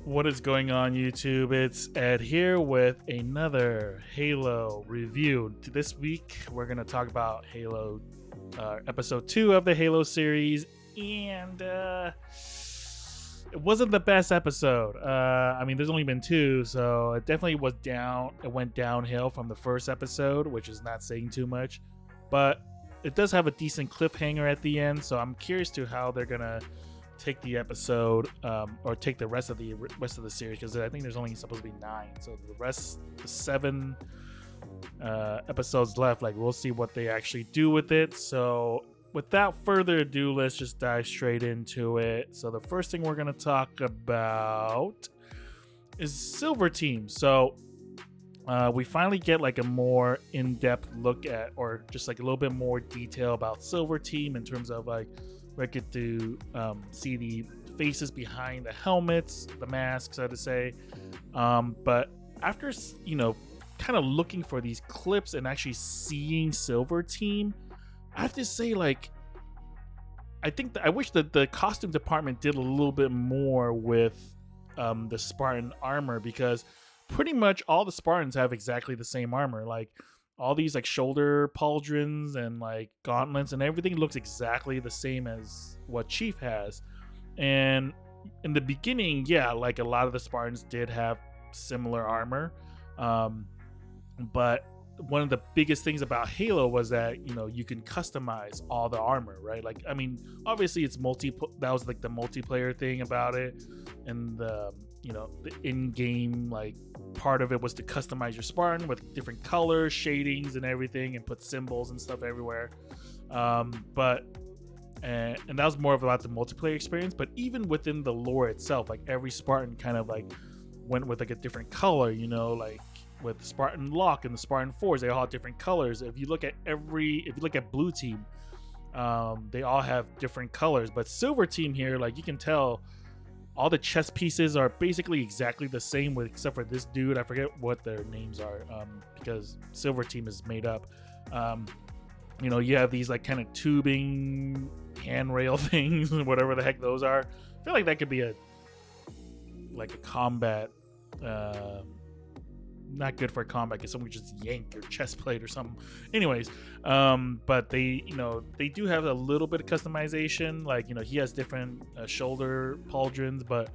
What is going on, YouTube? It's Ed here with another Halo review. This week, we're going to talk about Halo episode 2 of the Halo series, and it wasn't the best episode. I mean, there's only been two, so it definitely was down. It went downhill from the first episode, which is not saying too much, but it does have a decent cliffhanger at the end, so I'm curious to how they're going to take the episode or take the rest of the series, because I think there's only supposed to be 9, so the 7 episodes left, like we'll see what they actually do with it. So without further ado, let's just dive straight into it. So the first thing we're going to talk about is Silver Team. So we finally get like a more in-depth look at, or just like a little bit more detail about Silver Team, in terms of like we get to see the faces behind the helmets, the masks, so to say. But after, kind of looking for these clips and actually seeing Silver Team, I have to say, like, I wish that the costume department did a little bit more with the Spartan armor, because pretty much all the Spartans have exactly the same armor. Like, all these like shoulder pauldrons and like gauntlets and everything looks exactly the same as what Chief has. And in the beginning, yeah, like a lot of the Spartans did have similar armor. But one of the biggest things about Halo was that, you can customize all the armor, right? Like, I mean, obviously it's that was like the multiplayer thing about it. And the in-game like part of it was to customize your Spartan with different colors, shadings, and everything, and put symbols and stuff everywhere. But that was more of about the multiplayer experience. But even within the lore itself, like every Spartan kind of like went with like a different color, like with Spartan Locke and the Spartan Force, they all have different colors. If you look at Blue Team, they all have different colors. But Silver Team here, like you can tell, all the chest pieces are basically exactly the same, except for this dude. I forget what their names are, because Silver Team is made up. You have these like kind of tubing handrail things, whatever the heck those are. I feel like that could be a combat. Not good for combat, because someone could just yank your chest plate or something. Anyways, but they do have a little bit of customization. Like, he has different shoulder pauldrons, but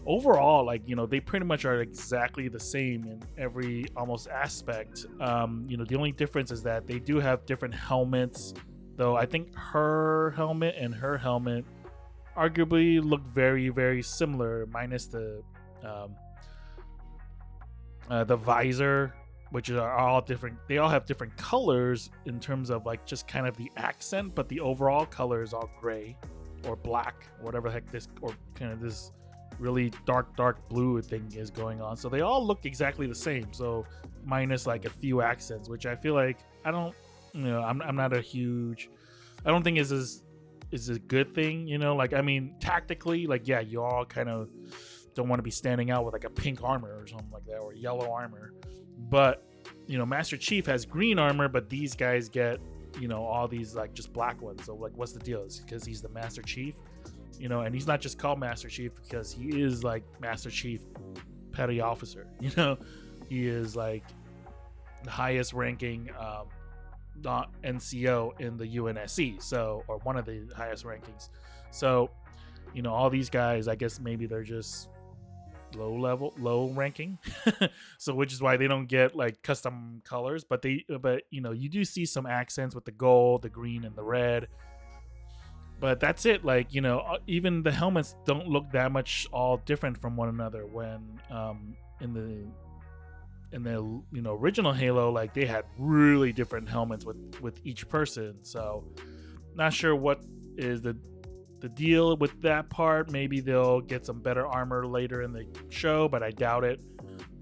overall, like, they pretty much are exactly the same in every almost aspect. The only difference is that they do have different helmets, though I think her helmet and her helmet arguably look very, very similar, minus the visor, which are all different. They all have different colors in terms of like just kind of the accent, but the overall color is all gray or black, whatever the heck this, or kind of this really dark blue thing is going on. So they all look exactly the same, so minus like a few accents, which I feel like I'm not a huge, I don't think is a good thing. Like, I mean, tactically, like, yeah, you all kind of don't want to be standing out with like a pink armor or something like that, or yellow armor. But Master Chief has green armor, but these guys get all these like just black ones. So like, what's the deal? Is because he's the Master Chief, and he's not just called Master Chief because he is like Master Chief Petty Officer. He is like the highest ranking NCO in the UNSC, so, or one of the highest rankings. So all these guys, I guess maybe they're just low ranking, so which is why they don't get like custom colors. But you do see some accents with the gold, the green, and the red. But that's it. Like, even the helmets don't look that much all different from one another. When in the original Halo, like they had really different helmets with each person. So not sure what is the deal with that part. Maybe they'll get some better armor later in the show, but I doubt it.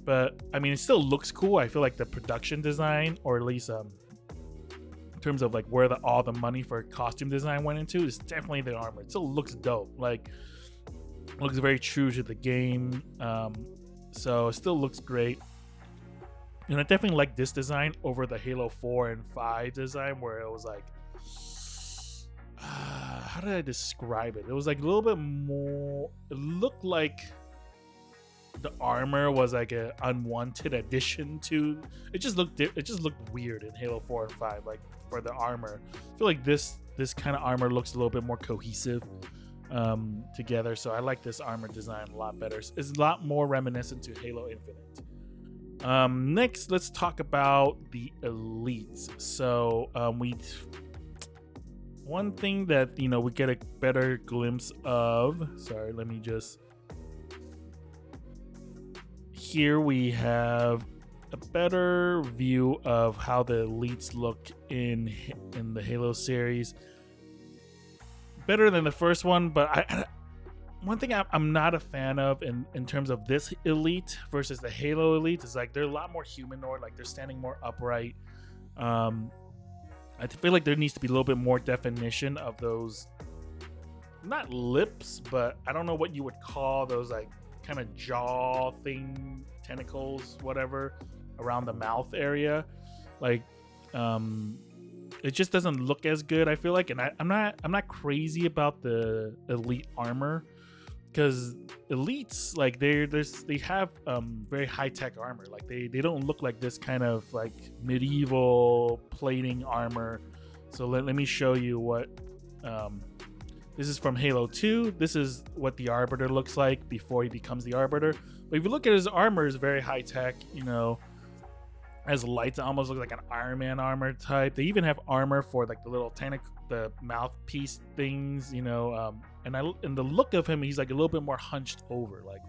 But I mean, it still looks cool. I feel like the production design, or at least in terms of like where all the money for costume design went into, is definitely the armor. It still looks dope. Like, it looks very true to the game. So it still looks great. And I definitely like this design over the Halo 4 and 5 design, where it was like, how did I describe it? It was like a little bit more, it looked like the armor was like a unwanted addition to it. Just looked weird in Halo 4 and 5, like for the armor. I feel like this kind of armor looks a little bit more cohesive together, so I like this armor design a lot better. It's a lot more reminiscent to Halo Infinite. Next, let's talk about the elites. So one thing that we get a better glimpse of. Sorry, let me just. Here we have a better view of how the elites look in the Halo series. Better than the first one, but one thing I'm not a fan of in terms of this elite versus the Halo elite is like they're a lot more humanoid, like they're standing more upright. I feel like there needs to be a little bit more definition of those, not lips, but I don't know what you would call those, like kind of jaw thing, tentacles, whatever, around the mouth area. Like it just doesn't look as good, I feel like. And I'm not crazy about the elite armor, because elites, like they have very high-tech armor. Like they don't look like this kind of like medieval plating armor. So let me show you what this is from Halo 2. This is what the Arbiter looks like before he becomes the Arbiter. But if you look at his armor, it's very high-tech, has lights. It almost looks like an Iron Man armor type. They even have armor for like the little the mouthpiece things, and the look of him, he's like a little bit more hunched over. Like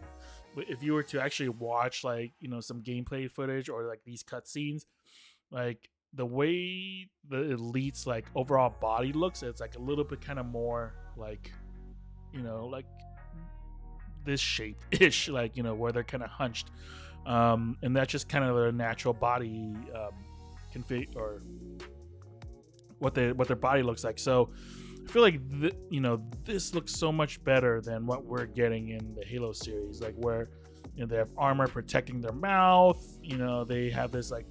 if you were to actually watch like some gameplay footage or like these cutscenes, like the way the elite's like overall body looks, it's like a little bit kind of more like like this shape-ish, like where they're kind of hunched. And that's just kind of their natural body config, or what their body looks like. So I feel like this looks so much better than what we're getting in the Halo series, like where they have armor protecting their mouth. They have this like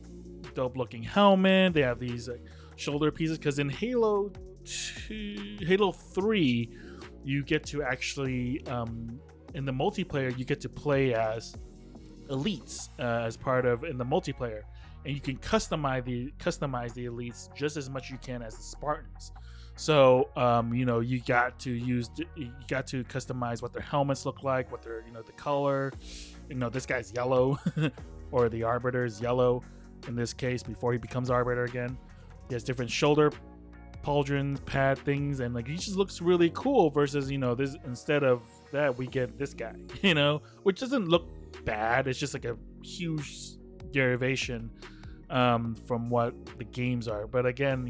dope looking helmet. They have these like shoulder pieces, because in Halo 3 you get to actually in the multiplayer you get to play as elites as part of in the multiplayer, and you can customize the elites just as much you can as the Spartans. So you got to customize what their helmets look like, what their the color. This guy's yellow or the Arbiter is yellow in this case before he becomes Arbiter again. He has different shoulder pauldrons, pad things, and like he just looks really cool. Versus this, instead of that, we get this guy, which doesn't look bad. It's just like a huge derivation from what the games are. But again,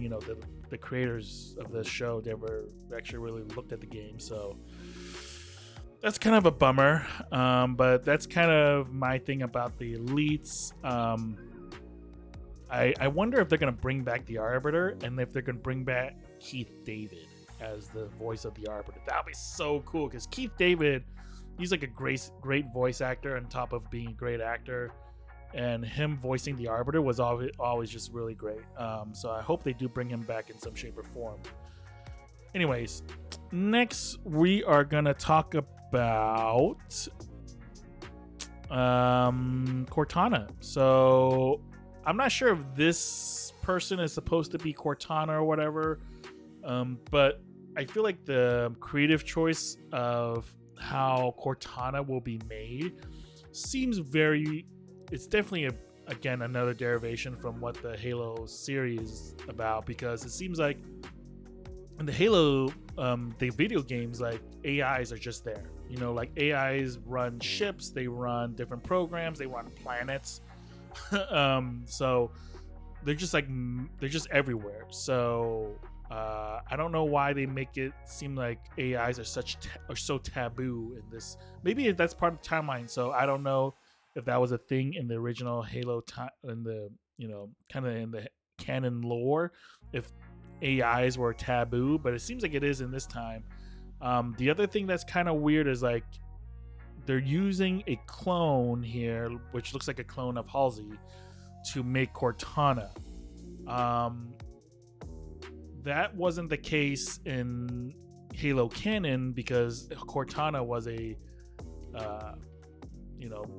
the creators of this show never actually really looked at the game, so that's kind of a bummer. But that's kind of my thing about the elites. I wonder if they're gonna bring back the Arbiter, and if they're gonna bring back Keith David as the voice of the Arbiter. That'd be so cool, because Keith David, he's like a great voice actor on top of being a great actor, and him voicing the Arbiter was always just really great. So I hope they do bring him back in some shape or form. Anyways, next we are gonna talk about Cortana. So I'm not sure if this person is supposed to be Cortana or whatever, but I feel like the creative choice of how Cortana will be made seems it's definitely again another derivation from what the Halo series is about, because it seems like in the Halo the video games, like AIs are just there. Like AIs run ships, they run different programs, they run planets. So they're just everywhere. So I don't know why they make it seem like AIs are so taboo in this. Maybe that's part of the timeline. So I don't know if that was a thing in the original Halo time, in the kind of in the canon lore, if AIs were taboo, but it seems like it is in this time. The other thing that's kind of weird is like they're using a clone here, which looks like a clone of Halsey, to make Cortana. That wasn't the case in Halo canon, because Cortana was a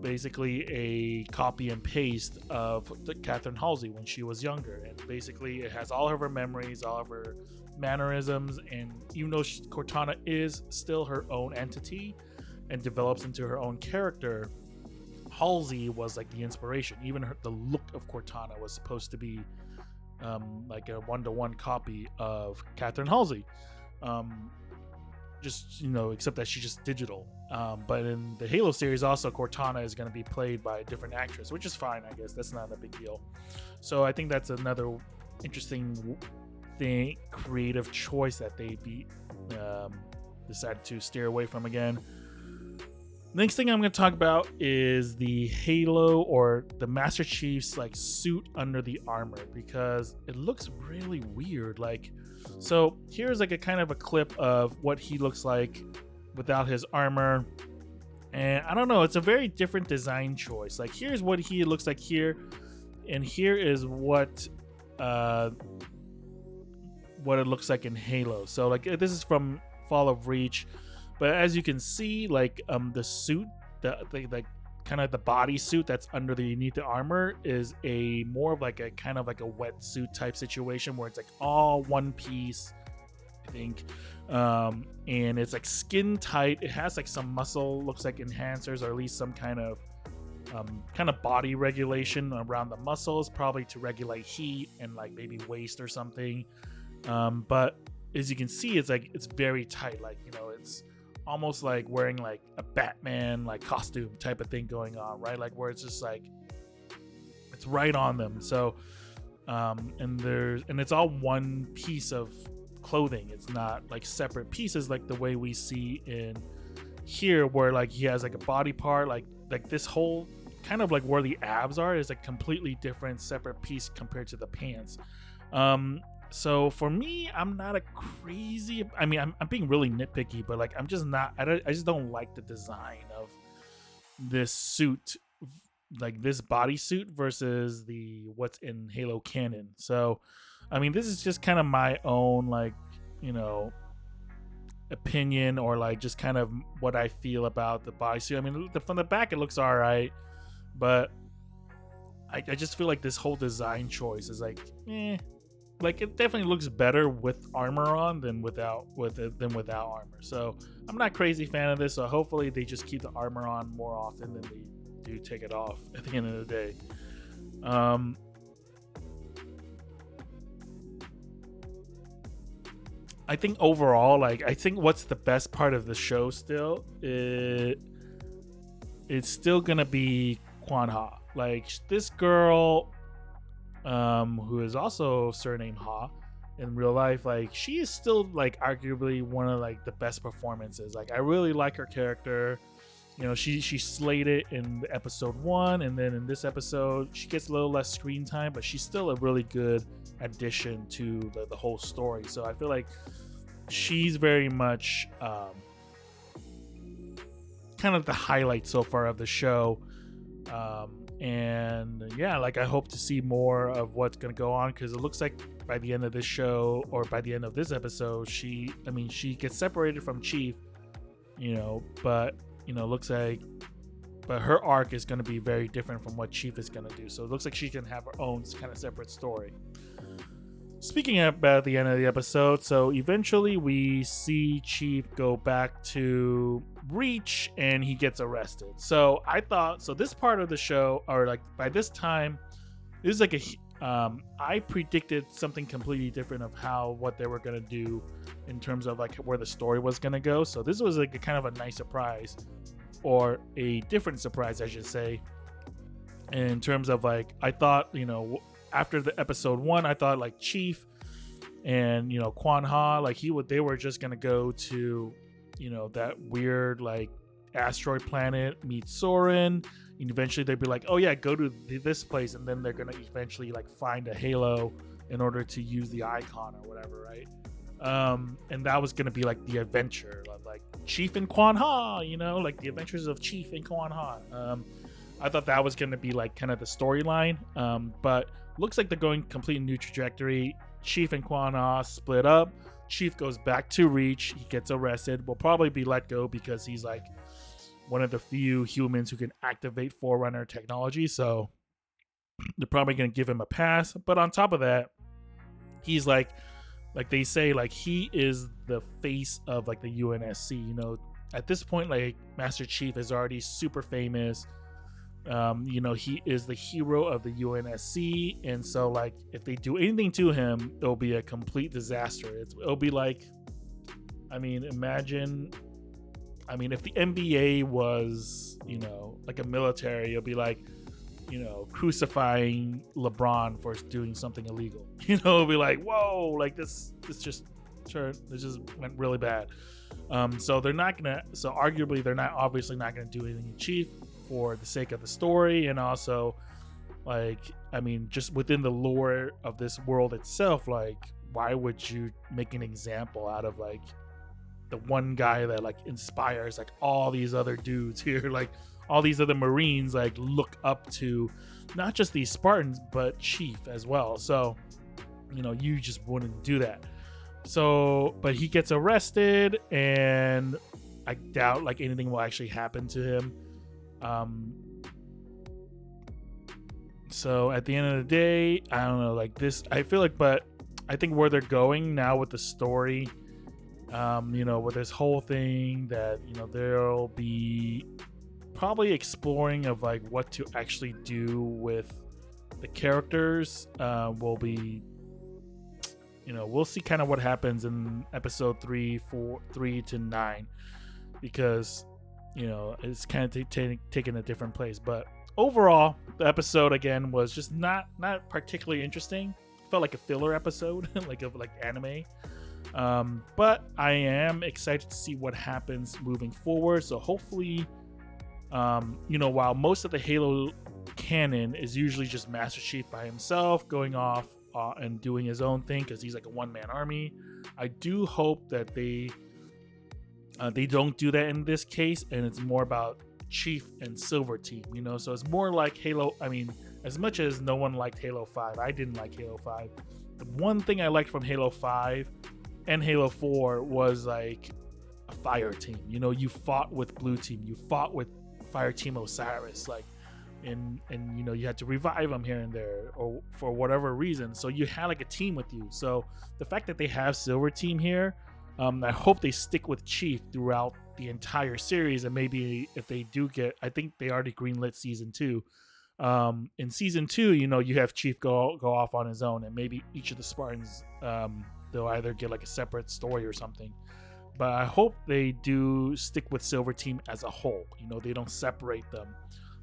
basically a copy and paste of the Catherine Halsey when she was younger, and basically it has all of her memories, all of her mannerisms, and even though Cortana is still her own entity and develops into her own character, Halsey was like the inspiration. Even the look of Cortana was supposed to be like a one-to-one copy of Catherine Halsey. Just except that she's just digital. But in the Halo series, also Cortana is going to be played by a different actress, which is fine, I guess. That's not a big deal. So I think that's another interesting creative choice that they decided to steer away from again. Next thing I'm going to talk about is the Halo or the Master Chief's like suit under the armor, because it looks really weird. So here's like a kind of a clip of what he looks like without his armor, and I don't know, it's a very different design choice. Like, here's what he looks like here, and here is what it looks like in Halo. So like, this is from Fall of Reach, but as you can see, like the suit, the kind of the body suit that's underneath the armor is a more of like a kind of like a wetsuit type situation where it's like all one piece, I think, and it's like skin tight. It has like some muscle, looks like enhancers, or at least some kind of body regulation around the muscles, probably to regulate heat and like maybe waist or something. But as you can see, it's like it's very tight. Like, it's almost like wearing like a Batman like costume type of thing going on, right? Like where it's just like it's right on them. So and it's all one piece of clothing. It's not like separate pieces like the way we see in here, where like he has like a body part, like this whole kind of like where the abs are is a completely different separate piece compared to the pants. So for me, I'm not a crazy, I mean, I'm being really nitpicky, but like I'm just not, I just don't like the design of this suit, like this bodysuit versus what's in Halo canon. So I mean, this is just kind of my own like opinion, or like just kind of what I feel about the bodysuit. I mean, from the back it looks all right, but I just feel like this whole design choice is like like it definitely looks better with armor on than without armor. So I'm not a crazy fan of this, so hopefully they just keep the armor on more often than they do take it off at the end of the day. I think overall, like, I think what's the best part of the show still, it's still gonna be Quanha. Like, this girl, who is also surnamed Ha in real life, like, she is still like arguably one of like the best performances. Like, I really like her character. She slayed it in episode 1, and then in this episode she gets a little less screen time, but she's still a really good addition to the whole story. So I feel like she's very much kind of the highlight so far of the show. And yeah, like, I hope to see more of what's going to go on, because it looks like by the end of this show, or by the end of this episode, she gets separated from Chief, but looks like, but her arc is going to be very different from what Chief is going to do. So it looks like she can have her own kind of separate story. Speaking about the end of the episode, so eventually we see Chief go back to Reach and he gets arrested. So I thought, so this part of the show, or like by this time, this is like I predicted something completely different of what they were going to do in terms of like where the story was going to go. So this was like a kind of a nice surprise, or a different surprise, I should say, in terms of like, I thought, after the episode 1, I thought like Chief and Quanha, like they were just gonna go to that weird like asteroid planet, meet Soren, and eventually they'd be like, oh yeah, go to this place, and then they're gonna eventually like find a Halo in order to use the icon or whatever, right? And that was gonna be like the adventure of like Chief and Quanha, like the adventures of Chief and Quanha. I thought that was gonna be like kind of the storyline, but looks like they're going completely new trajectory. Chief and Quanha split up. Chief goes back to Reach. He gets arrested. Will probably be let go because he's like one of the few humans who can activate Forerunner technology, so they're probably going to give him a pass. But on top of that, he's like they say, like he is the face of like the UNSC. You know, at this point, like Master Chief is already super famous. You know, he is the hero of the UNSC, and so like if they do anything to him, it'll be a complete disaster. It'll be like, I mean, imagine, I mean, if the NBA was, you know, like a military, it'll be like, you know, crucifying LeBron for doing something illegal. You know, it'll be like, whoa, like this just went really bad. So they're not gonna, so arguably they're not, obviously not gonna do anything to Chief for the sake of the story, and also like, I mean, just within the lore of this world itself, like why would you make an example out of like the one guy that like inspires like all these other dudes here, like all these other Marines like look up to not just these Spartans but Chief as well. So, you know, you just wouldn't do that. So, but he gets arrested, and I doubt like anything will actually happen to him. So at the end of the day, I don't know, like this, I feel like, but I think where they're going now with the story, you know, with this whole thing, that, you know, there'll be probably exploring of like what to actually do with the characters. Will be, you know, we'll see kind of what happens in episode 3 to 9, because, you know, it's kind of taking a different place. But overall, the episode again was just not particularly interesting. Felt like a filler episode, like anime. But I am excited to see what happens moving forward. So hopefully, you know, while most of the Halo canon is usually just Master Chief by himself going off and doing his own thing, because he's like a one-man army, I do hope that they don't do that in this case, and it's more about Chief and Silver Team, you know. So it's more like Halo. I mean, as much as no one liked Halo 5, I didn't like Halo 5. The one thing I liked from Halo 5 and Halo 4 was like a fire team. You know, you fought with Blue Team, you fought with Fire Team Osiris, like, and you know, you had to revive them here and there, or for whatever reason. So you had like a team with you. So the fact that they have Silver Team here, I hope they stick with Chief throughout the entire series. And maybe if they do get, I think they already greenlit season 2. In season 2, you know, you have Chief go off on his own, and maybe each of the Spartans, they'll either get like a separate story or something. But I hope they do stick with Silver Team as a whole. You know, they don't separate them.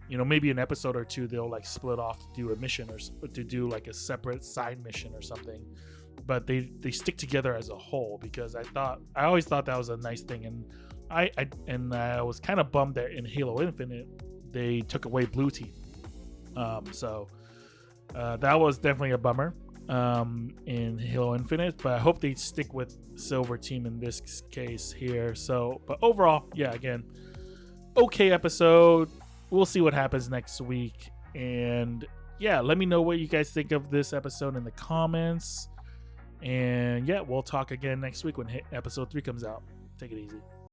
You know, maybe an episode or two they'll like split off to do a mission, or to do like a separate side mission or something. But they stick together as a whole, because I always thought that was a nice thing. And I was kind of bummed that in Halo Infinite they took away Blue Team. So that was definitely a bummer in Halo Infinite, but I hope they stick with Silver Team in this case here. So, but overall, yeah, again, okay episode. We'll see what happens next week. And yeah, let me know what you guys think of this episode in the comments. And yeah, we'll talk again next week when episode 3 comes out. Take it easy.